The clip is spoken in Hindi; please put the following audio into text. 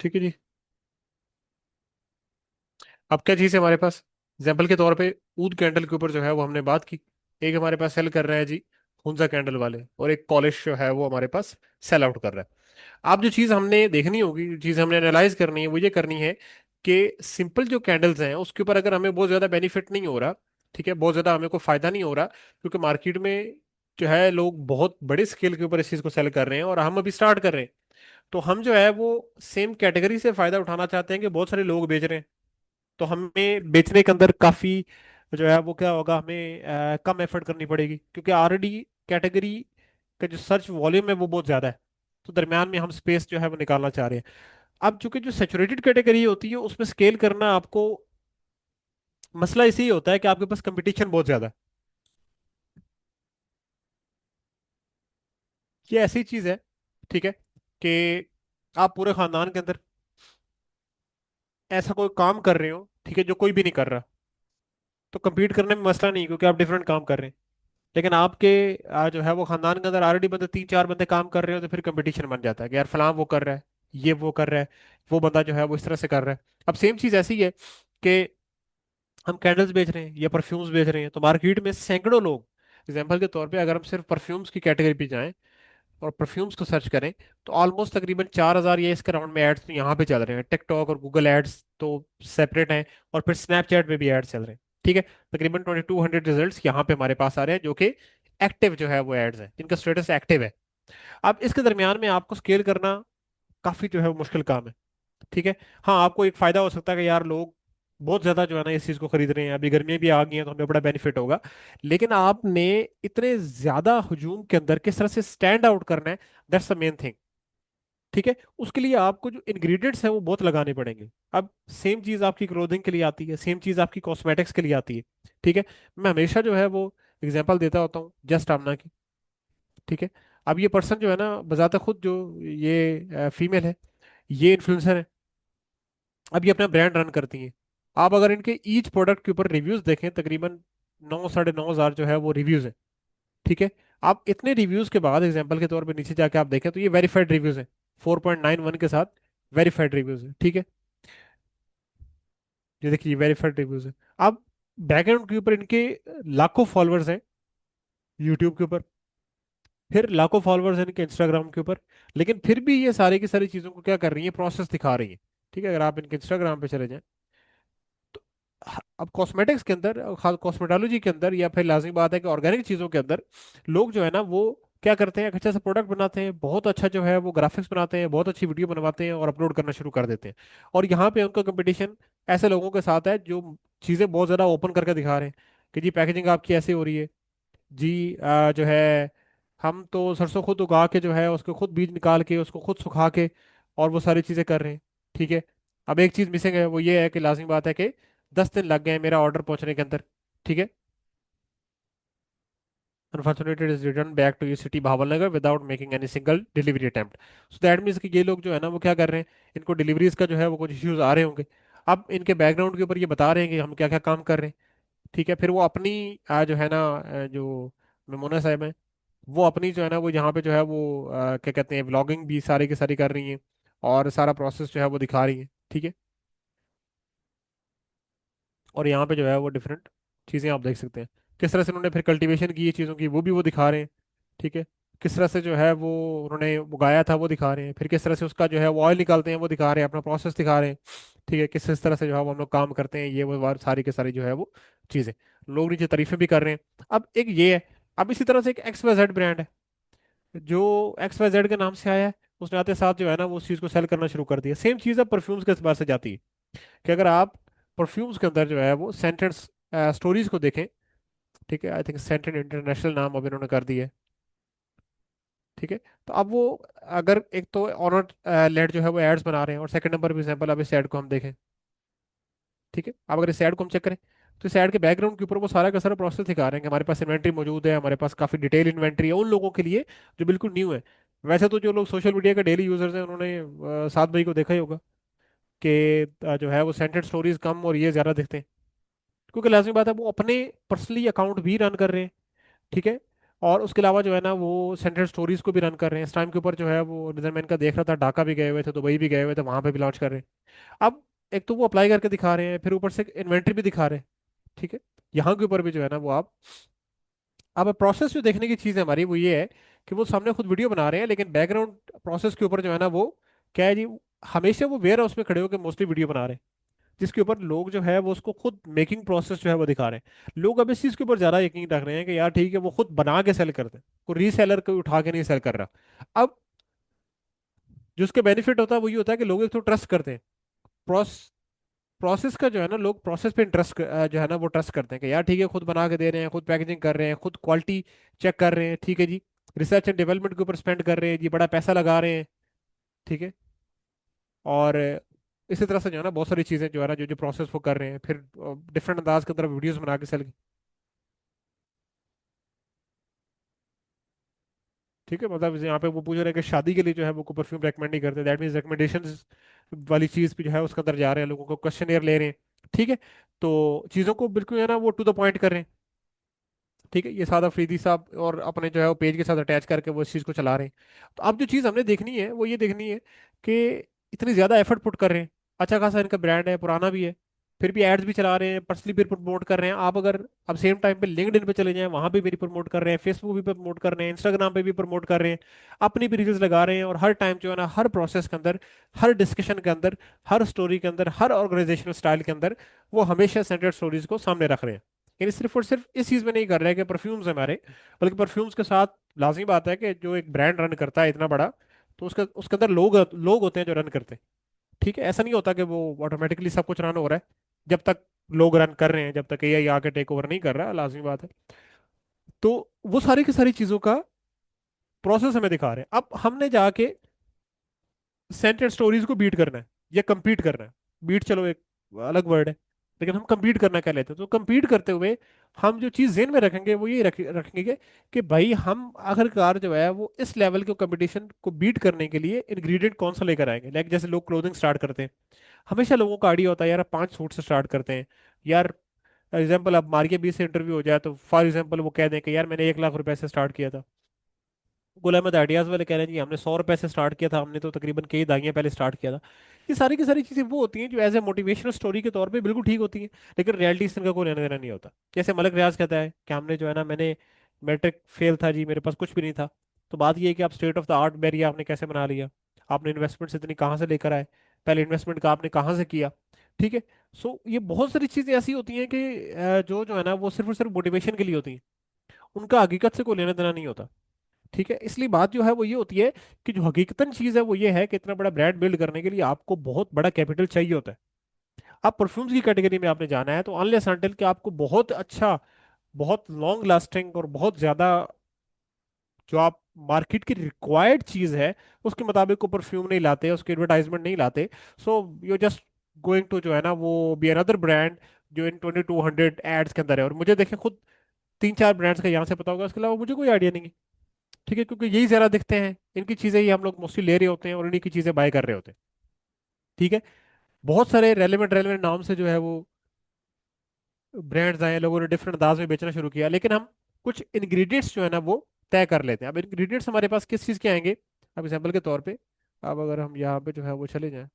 ठीक है जी। अब क्या चीज़ है हमारे पास? एग्जाम्पल के तौर पे ऊद कैंडल के ऊपर जो है वो हमने बात की। एक हमारे पास सेल कर रहा है जी हुंजा कैंडल वाले, और एक पॉलिश जो है वो हमारे पास सेल आउट कर रहा है। आप जो चीज़ हमने देखनी होगी, जो चीज़ हमने एनालाइज करनी है, वो ये करनी है कि सिंपल जो कैंडल्स हैं उसके ऊपर अगर हमें बहुत ज़्यादा बेनिफिट नहीं हो रहा, ठीक है, बहुत ज़्यादा हमें कोई फायदा नहीं हो रहा, क्योंकि मार्केट में जो है लोग बहुत बड़े स्केल के ऊपर इस चीज़ को सेल कर रहे हैं और हम अभी स्टार्ट कर रहे हैं, तो हम जो है वो सेम कैटेगरी से फायदा उठाना चाहते हैं कि बहुत सारे लोग बेच रहे हैं, तो हमें बेचने के अंदर काफी जो है वो क्या होगा, हमें कम एफर्ट करनी पड़ेगी, क्योंकि ऑलरेडी कैटेगरी का जो सर्च वॉल्यूम है वो बहुत ज्यादा है। तो दरम्यान में हम स्पेस जो है वो निकालना चाह रहे हैं। अब चूंकि जो सेचुरेटेड कैटेगरी होती है उसमें स्केल करना आपको, मसला इसी होता है कि आपके पास कंपटीशन बहुत ज्यादा है। ये ऐसी चीज है, ठीक है, कि आप पूरे खानदान के अंदर ऐसा कोई काम कर रहे हो, ठीक है, जो कोई भी नहीं कर रहा, तो compete करने में मसला नहीं, क्योंकि आप डिफरेंट काम कर रहे हैं। लेकिन आपके जो है वो खानदान के अंदर ऑलरेडी बंदे तीन चार बंदे काम कर रहे हो, तो फिर कंपटीशन बन जाता है कि यार फलां वो कर रहा है, ये वो कर रहा है, वो बंदा जो है वो इस तरह से कर रहा है। अब सेम चीज ऐसी है कि हम कैंडल्स बेच रहे हैं या परफ्यूम्स बेच रहे हैं, तो मार्केट में सैकड़ों लोग, एग्जाम्पल के तौर पे अगर हम सिर्फ परफ्यूम्स की कैटेगरी पे जाएं और परफ्यूम्स को सर्च करें, तो ऑलमोस्ट तकरीबन 4,000 या इसके राउंड में एड्स तो यहाँ पे चल रहे हैं। टिकटॉक और गूगल एड्स तो सेपरेट हैं, और फिर स्नैपचैट पे भी एड्स चल रहे हैं, ठीक है। तकरीबन 2200 रिजल्ट्स यहाँ पे हमारे पास आ रहे हैं, जो कि एक्टिव जो है वो एड्स हैं, जिनका स्टेटस एक्टिव है। अब इसके दरमियान में आपको स्केल करना काफी जो है वो मुश्किल काम है, ठीक है। हाँ, आपको एक फायदा हो सकता है कि यार लोग बहुत ज्यादा जो है ना इस चीज को खरीद रहे हैं, अभी गर्मियां भी आ गई हैं तो हमें बड़ा बेनिफिट होगा। लेकिन आपने इतने ज्यादा हुजूम के अंदर किस तरह से स्टैंड आउट करना है, दैट्स द मेन थिंग, ठीक है। उसके लिए आपको जो इंग्रेडिएंट्स हैं वो बहुत लगाने पड़ेंगे। अब सेम चीज आपकी क्लोथिंग के लिए आती है, सेम चीज आपकी कॉस्मेटिक्स के लिए आती है, ठीक है। मैं हमेशा जो है वो एग्जांपल देता होता हूँ जस्ट आमना की, ठीक है। अब ये पर्सन जो है ना बजाते खुद, जो ये फीमेल है, ये इन्फ्लुएंसर है। अब ये अपना ब्रांड रन करती हैं। आप अगर इनके ईच प्रोडक्ट के ऊपर रिव्यूज देखें, तकरीबन 9 साढ़े 9 हजार जो है वो रिव्यूज है, ठीक है। आप इतने रिव्यूज के बाद एग्जांपल के तौर पे नीचे जाके आप देखें तो ये वेरीफाइड रिव्यूज है, 4.91 के साथ वेरीफाइड रिव्यूज है, ठीक है। ये देखिए वेरीफाइड रिव्यूज है। अब बैकग्राउंड के ऊपर इनके लाखों फॉलोअर्स हैं यूट्यूब के ऊपर, फिर लाखों फॉलोअर्स हैं इनके इंस्टाग्राम के ऊपर, लेकिन फिर भी ये सारी की सारी चीज़ों को क्या कर रही है, प्रोसेस दिखा रही है, ठीक है। अगर आप इनके इंस्टाग्राम पे चले जाएं, तो अब कॉस्मेटिक्स के अंदर, कॉस्मेटोलॉजी के अंदर, या फिर लाजमी बात है कि ऑर्गेनिक चीज़ों के अंदर लोग जो है ना वो क्या करते हैं, एक अच्छा सा प्रोडक्ट बनाते हैं, बहुत अच्छा जो है वो ग्राफिक्स बनाते हैं, बहुत अच्छी वीडियो बनवाते हैं और अपलोड करना शुरू कर देते हैं। और यहाँ पे उनका कंपटीशन ऐसे लोगों के साथ है जो चीज़ें बहुत ज़्यादा ओपन करके दिखा रहे हैं कि जी पैकेजिंग आपकी ऐसे हो रही है जी, जो है हम तो सरसों खुद उगा के जो है उसको खुद बीज निकाल के उसको खुद सुखा के और वो सारी चीज़ें कर रहे हैं, ठीक है। अब एक चीज़ मिसिंग है, वो ये है कि लाजमी बात है कि 10 दिन लग गए हैं मेरा ऑर्डर पहुंचने के अंदर, ठीक है। Unfortunately is return back to your city Bahawalnagar without making any single delivery attempt. So that means कि ये लोग जो है ना वो क्या कर रहे हैं, इनको डिलीवरीज का जो है वो कुछ इश्यूज आ रहे होंगे। अब इनके बैकग्राउंड के ऊपर ये बता रहे हैं कि हम क्या क्या काम कर रहे हैं, ठीक है। फिर वो अपनी जो है ना जो मेमोना साहब है, वो अपनी जो है ना वो यहाँ पे जो है वो क्या कहते हैं व्लॉगिंग भी सारी की सारी कर रही हैं, और सारा प्रोसेस जो है वो दिखा रही हैं, ठीक है। और यहाँ पे जो है वो डिफरेंट चीज़ें आप देख सकते हैं, किस तरह से उन्होंने फिर कल्टीवेशन की है चीज़ों की, वो भी वो दिखा रहे हैं, ठीक है। किस तरह से जो है वो उन्होंने उगाया था वो दिखा रहे हैं, फिर किस तरह से उसका जो है वो ऑयल निकालते हैं वो दिखा रहे हैं, अपना प्रोसेस दिखा रहे हैं, ठीक है। किस तरह से जो है वो हम लोग काम करते हैं, ये वो सारी के सारी जो है वो चीज़ें लोग नीचे तारीफें भी कर रहे हैं। अब एक ये है, अब इसी तरह से एक एक्स वाई जेड ब्रांड है जो एक्स वाई जेड के नाम से आया है, उसने आते साथ जो है ना वो उस चीज़ को सेल करना शुरू कर दिया। सेम चीज़ अब परफ्यूम्स के एतबार से जाती है कि अगर आप परफ्यूम्स के अंदर जो है वो सेंटेंस स्टोरीज को देखें, ठीक है, आई थिंक सेंटेंट इंटरनेशनल नाम अब इन्होंने कर दिया है, ठीक है। तो अब वो अगर एक तो ऑनर लेड जो है वो एड्स बना रहे हैं, और सेकंड नंबर पे एग्जांपल अब इस एड को हम देखें, ठीक है। अब अगर इस एड को हम चेक करें, तो इस एड के बैकग्राउंड के ऊपर वो सारा का सारा प्रोसेस दिखा रहे हैं कि हमारे पास इन्वेंट्री मौजूद है, हमारे पास काफ़ी डिटेल इन्वेंट्री है उन लोगों के लिए जो बिल्कुल न्यू है। वैसे तो जो लोग सोशल मीडिया के डेली यूजर्स हैं उन्होंने 7 मई को देखा ही होगा कि जो है वो सेंटेड स्टोरीज कम और ये ज़्यादा दिखते हैं, क्योंकि लाजमी बात है वो अपने पर्सनली अकाउंट भी रन कर रहे हैं, ठीक है। और उसके अलावा जो है ना वो सेंट्रल स्टोरीज को भी रन कर रहे हैं इस टाइम के ऊपर। जो है वो नेदरलैंड का देख रहा था, ढाका भी गए हुए थे, दुबई भी गए हुए थे, वहां पे भी लॉन्च कर रहे हैं। अब एक तो वो अप्लाई करके दिखा रहे हैं, फिर ऊपर से इन्वेंट्री भी दिखा रहे हैं। ठीक है। यहाँ के ऊपर भी जो है ना वो आप, अब प्रोसेस जो देखने की चीज़ है हमारी वो ये है कि वो सामने खुद वीडियो बना रहे हैं, लेकिन बैकग्राउंड प्रोसेस के ऊपर जो है ना वो क्या है जी, हमेशा वो वेयर हाउस में खड़े होकर मोस्टली वीडियो बना रहे हैं, जिसके ऊपर लोग जो है वो उसको खुद मेकिंग प्रोसेस जो है वो दिखा रहे हैं। लोग अब इस चीज़ के ऊपर ज़्यादा यकीन रख रहे हैं कि यार ठीक है वो खुद बना के सेल करते हैं, कोई रीसेलर कोई उठा के नहीं सेल कर रहा। अब जो उसके बेनिफिट होता है वो ये होता है कि लोग एक तो ट्रस्ट करते हैं। प्रोसेस का जो है ना, लोग प्रोसेस पे इंटरेस्ट जो है ना वो ट्रस्ट करते हैं कि यार ठीक है खुद बना के दे रहे हैं, खुद पैकेजिंग कर रहे हैं, खुद क्वालिटी चेक कर रहे हैं। ठीक है जी। रिसर्च एंड डेवलपमेंट के ऊपर स्पेंड कर रहे हैं जी, बड़ा पैसा लगा रहे हैं। ठीक है। और इसी तरह से जो है ना बहुत सारी चीजें जो है ना जो जो प्रोसेस वो कर रहे हैं, फिर डिफरेंट अंदाज के अंदर वीडियोस बना के सेल। ठीक है। मतलब यहाँ पे वो पूछ रहे हैं कि शादी के लिए जो है वो परफ्यूम रेकमेंड नहीं करते, दैट मीन्स रिकमेंडेशन वाली चीज भी जो है उसके अंदर जा रहे हैं, लोगों को क्वेश्चन ले रहे हैं। ठीक है। तो चीजों को बिल्कुल है ना वो टू द पॉइंट कर रहे हैं। ठीक है। ये सादा अफरीदी साहब और अपने जो है वो पेज के साथ अटैच करके वो इस चीज़ को चला रहे हैं। तो अब जो चीज़ हमने देखनी है वो ये देखनी है कि इतनी ज़्यादा एफर्ट पुट कर रहे हैं, अच्छा खासा इनका ब्रांड है, पुराना भी है, फिर भी एड्स भी चला रहे हैं, पर्सनली भी प्रमोट कर रहे हैं। आप अगर अब सेम टाइम पे लिंक्डइन पे चले जाएं, वहां पे भी प्रमोट कर रहे हैं, फेसबुक भी प्रमोट कर रहे हैं, इंस्टाग्राम पे भी प्रमोट कर रहे हैं, अपनी भी रील्स लगा रहे हैं, और हर टाइम जो है ना हर प्रोसेस के अंदर, हर डिस्कशन के अंदर, हर स्टोरी के अंदर, हर ऑर्गेनाइजेशनल स्टाइल के अंदर वो हमेशा सेंट्रल स्टोरीज को सामने रख रहे हैं। यानी सिर्फ और सिर्फ इस चीज में नहीं कर रहे हैं कि परफ्यूम्स हमारे, बल्कि परफ्यूम्स के साथ लाजमी बात है कि जो एक ब्रांड रन करता है इतना बड़ा, तो उसका उसके अंदर लोग लोग होते हैं जो रन करते हैं। ठीक है। ऐसा नहीं होता कि वो ऑटोमेटिकली सब कुछ रन हो रहा है जब तक लोग रन कर रहे हैं, जब तक एआई आके टेक ओवर नहीं कर रहा, लाजमी बात है। तो वो सारी की सारी चीजों का प्रोसेस हमें दिखा रहे हैं। अब हमने जाके सेंटेड स्टोरीज को बीट करना है या compete करना है। बीट चलो एक अलग वर्ड है, लेकिन हम compete करना क्या लेते हैं, तो compete करते हुए हम जो चीज जेन में रखेंगे वो ये रखेंगे कि भाई हम आखिरकार जो है वो इस लेवल के कंपटीशन को बीट करने के लिए इंग्रेडिएंट कौन सा लेकर आएंगे। लाइक जैसे लोग क्लोथिंग स्टार्ट करते हैं, हमेशा लोगों का आइडिया होता है यार 5 सूट से स्टार्ट करते हैं। यार एग्जाम्पल अब मार्के बी से इंटरव्यू हो जाए तो फॉर एग्जाम्पल वो कह दें कि यार मैंने 1 लाख रुपए से स्टार्ट किया था। गुल अहमद आइडियाज वाले कह रहे हैं जी हमने 100 रुपए से स्टार्ट किया था, हमने तो तकरीबन कई दहाइयाँ पहले स्टार्ट किया था। ये सारी की सारी चीजें वो होती हैं जो एज ए मोटिवेशनल स्टोरी के तौर पे बिल्कुल ठीक होती हैं, लेकिन रियलिटी से इनका कोई लेना देना नहीं होता। जैसे मलक रियाज कहता है कि हमने जो है ना, मैंने मैट्रिक फेल था जी, मेरे पास कुछ भी नहीं था। तो बात ये है कि आप state of the art barrier आपने कैसे बना लिया, आपने इन्वेस्टमेंट इतनी कहाँ से लेकर आए, पहले इन्वेस्टमेंट का आपने कहाँ से किया। ठीक है। सो ये बहुत सारी चीजें ऐसी होती हैं कि जो जो है ना वो सिर्फ और सिर्फ मोटिवेशन के लिए होती हैं, उनका हकीकत से कोई लेना देना नहीं होता। ठीक है। इसलिए बात जो है वो ये होती है कि जो हकीकतन चीज है वो ये है कि इतना बड़ा ब्रांड बिल्ड करने के लिए आपको बहुत बड़ा कैपिटल चाहिए होता है। आप परफ्यूम्स की कैटेगरी में आपने जाना है तो अनलेस अनटिल कि आपको बहुत अच्छा, बहुत लॉन्ग लास्टिंग और बहुत ज्यादा जो आप मार्केट की रिक्वायर्ड चीज है उसके मुताबिक को परफ्यूम नहीं लाते, उसके एडवर्टाइजमेंट नहीं लाते। So you just going to जो है ना वो बी अनदर ब्रांड जो इन 2200 एड्स के अंदर है। और मुझे देखें खुद 3-4 ब्रांड्स का यहाँ से पता होगा, इसके अलावा मुझे कोई आइडिया नहीं है। ठीक है। क्योंकि यही जरा दिखते हैं, इनकी चीजें ही हम लोग मोस्टली ले रहे होते हैं और इन्हीं की चीजें बाय कर रहे होते हैं। ठीक है। बहुत सारे रेलेवेंट रेलेवेंट नाम से जो है वो ब्रांड्स आए, लोगों ने डिफरेंट अंदाज में बेचना शुरू किया, लेकिन हम कुछ इंग्रेडिएंट्स जो है ना वो तय कर लेते हैं। अब इंग्रेडिएंट्स हमारे पास किस चीज़ के आएंगे, अब एग्जाम्पल के तौर पे अब अगर हम यहाँ पे जो है वो चले जाएं,